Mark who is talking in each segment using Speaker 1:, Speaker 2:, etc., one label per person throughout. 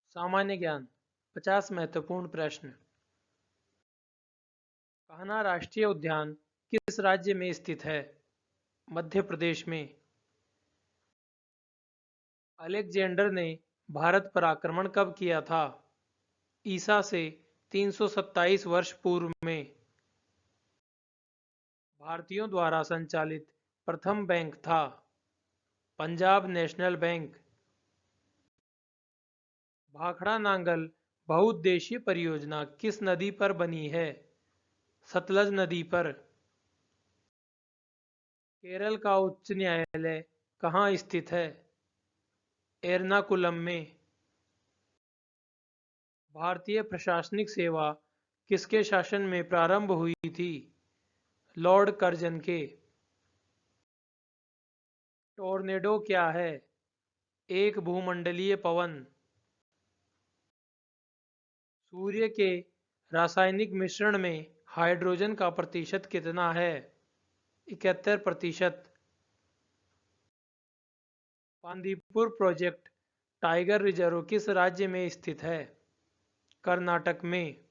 Speaker 1: सामान्य ज्ञान 50 महत्वपूर्ण प्रश्न। कान्हा राष्ट्रीय उद्यान किस राज्य में स्थित है? मध्य प्रदेश में। अलेक्जेंडर ने भारत पर आक्रमण कब किया था? ईसा से 327 वर्ष पूर्व में। भारतीयों द्वारा संचालित प्रथम बैंक था पंजाब नेशनल बैंक। भाखड़ा नांगल बहुउद्देशीय परियोजना किस नदी पर बनी है? सतलज नदी पर। केरल का उच्च न्यायालय कहाँ स्थित है? एर्नाकुलम में। भारतीय प्रशासनिक सेवा किसके शासन में प्रारंभ हुई थी? लॉर्ड कर्जन के। टोर्नेडो क्या है? एक भूमंडलीय पवन। सूर्य के रासायनिक मिश्रण में हाइड्रोजन का प्रतिशत कितना है? 71%। बांदीपुर प्रोजेक्ट टाइगर रिजर्व किस राज्य में स्थित है? कर्नाटक में।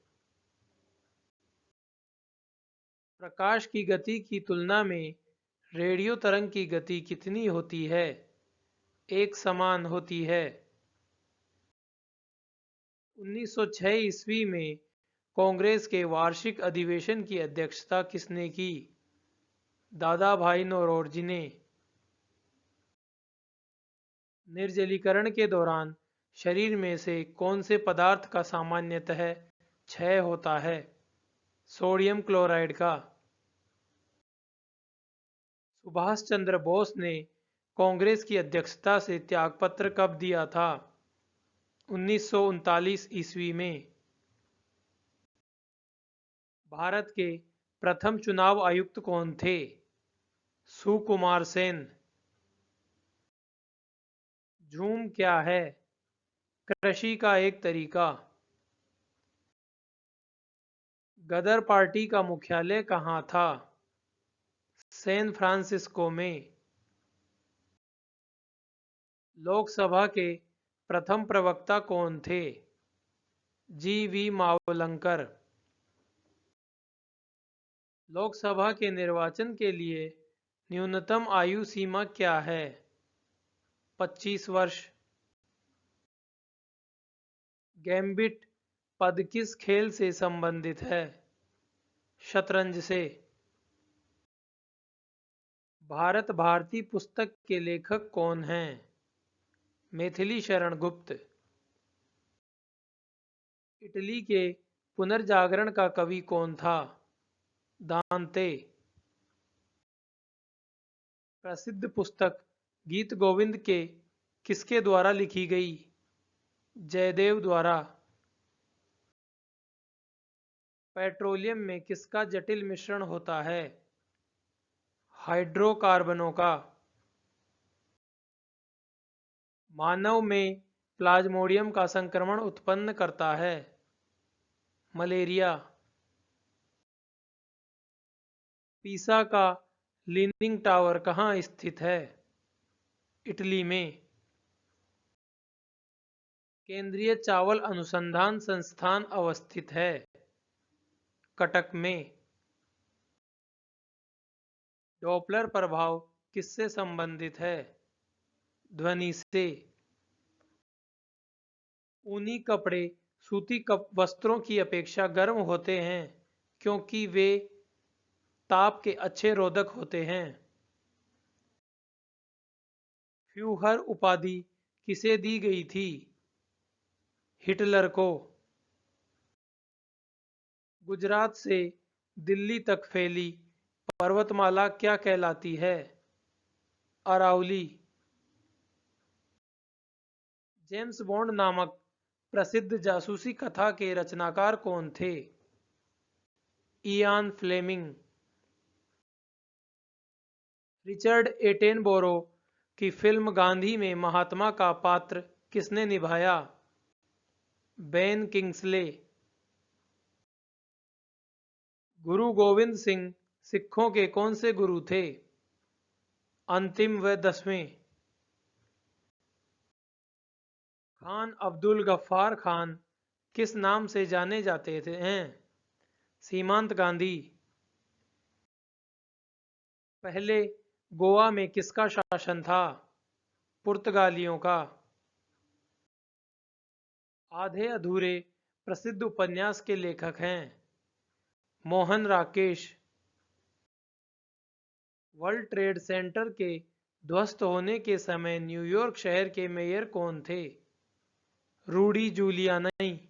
Speaker 1: प्रकाश की गति की तुलना में रेडियो तरंग की गति कितनी होती है? एक समान होती है। 1906 ईस्वी में कांग्रेस के वार्षिक अधिवेशन की अध्यक्षता किसने की? दादा भाई नौरोजी ने। निर्जलीकरण के दौरान शरीर में से कौन से पदार्थ का सामान्यतः क्षय होता है? सोडियम क्लोराइड का। सुभाष चंद्र बोस ने कांग्रेस की अध्यक्षता से त्यागपत्र कब दिया था? 1939 ईस्वी में। भारत के प्रथम चुनाव आयुक्त कौन थे? सुकुमार सेन। झूम क्या है? कृषि का एक तरीका। गदर पार्टी का मुख्यालय कहाँ था? सैन फ्रांसिस्को में। लोकसभा के प्रथम प्रवक्ता कौन थे? जी.वी. मावलंकर। लोकसभा के निर्वाचन के लिए न्यूनतम आयु सीमा क्या है? 25 वर्ष। गैम्बिट पद किस खेल से संबंधित है? शतरंज से। भारत भारती पुस्तक के लेखक कौन हैं? मैथिली शरण गुप्त। इटली के पुनर्जागरण का कवि कौन था? दांते। प्रसिद्ध पुस्तक गीत गोविंद के किसके द्वारा लिखी गई? जयदेव द्वारा। पेट्रोलियम में किसका जटिल मिश्रण होता है? हाइड्रोकार्बनों का। मानव में प्लाज्मोडियम का संक्रमण उत्पन्न करता है? मलेरिया। पीसा का लीनिंग टावर कहाँ स्थित है? इटली में। केंद्रीय चावल अनुसंधान संस्थान अवस्थित है? कटक में। डॉपलर प्रभाव किससे संबंधित है? ध्वनि से। ऊनी कपड़े सूती वस्त्रों की अपेक्षा गर्म होते हैं क्योंकि वे ताप के अच्छे रोधक होते हैं। फ्यूहर उपाधि किसे दी गई थी? हिटलर को। गुजरात से दिल्ली तक फैली पर्वतमाला क्या कहलाती है? अरावली। जेम्स बॉन्ड नामक प्रसिद्ध जासूसी कथा के रचनाकार कौन थे? Ian Fleming. रिचर्ड एटेनबोरो की फिल्म गांधी में महात्मा का पात्र किसने निभाया? Ben Kingsley. गुरु गोविंद सिंह सिखों के कौन से गुरु थे? अंतिम व 10वें। खान अब्दुल गफ्फार खान किस नाम से जाने जाते हैं? सीमांत गांधी। पहले गोवा में किसका शासन था? पुर्तगालियों का। आधे अधूरे प्रसिद्ध उपन्यास के लेखक हैं? Mohan Rakesh. World trade centre के ध्वस्त होने के समय न्यूयॉर्क शहर के मेयर कौन थे? रूडी जूलियानी।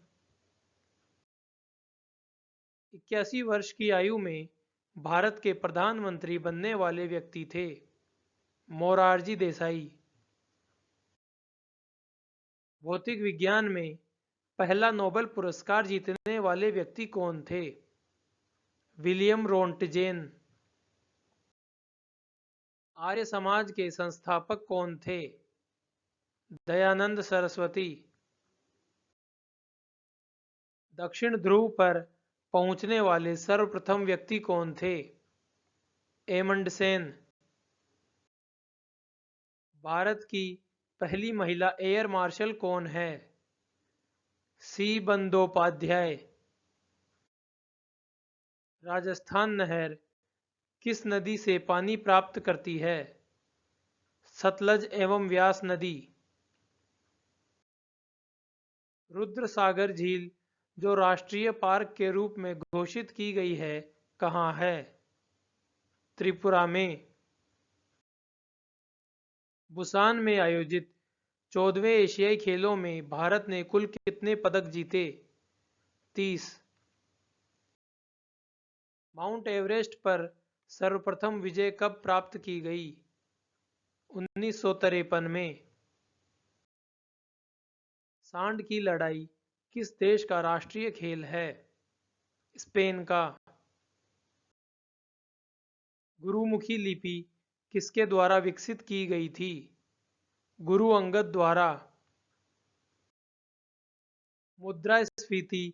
Speaker 1: 81 वर्ष की आयु में भारत के प्रधानमंत्री बनने वाले व्यक्ति थे? मोरारजी देसाई। भौतिक विज्ञान में पहला नोबेल पुरस्कार जीतने वाले व्यक्ति कौन थे? विलियम रोंटजेन। आर्य समाज के संस्थापक कौन थे? दयानंद सरस्वती। दक्षिण ध्रुव पर पहुंचने वाले सर्वप्रथम व्यक्ति कौन थे? एमंडसेन। भारत की पहली महिला एयर मार्शल कौन है? सी बंदोपाध्याय। राजस्थान नहर किस नदी से पानी प्राप्त करती है? सतलज एवं व्यास नदी। रुद्र सागर झील जो राष्ट्रीय पार्क के रूप में घोषित की गई है, कहाँ है? त्रिपुरा में। बुसान में आयोजित 14वें एशियाई खेलों में भारत ने कुल कितने पदक जीते? 30। माउंट एवरेस्ट पर सर्वप्रथम विजय कब प्राप्त की गई? 1953 में। सांड की लड़ाई किस देश का राष्ट्रीय खेल है? स्पेन का। गुरुमुखी लिपि किसके द्वारा विकसित की गई थी? गुरु अंगद द्वारा। मुद्रास्फीति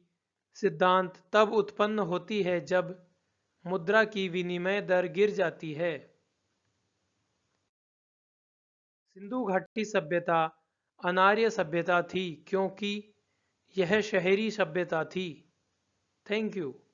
Speaker 1: सिद्धांत तब उत्पन्न होती है जब मुद्रा की विनिमय दर गिर जाती है। सिंधु घाटी सभ्यता अनार्य सभ्यता थी क्योंकि यह शहरी सभ्यता थी। Thank you.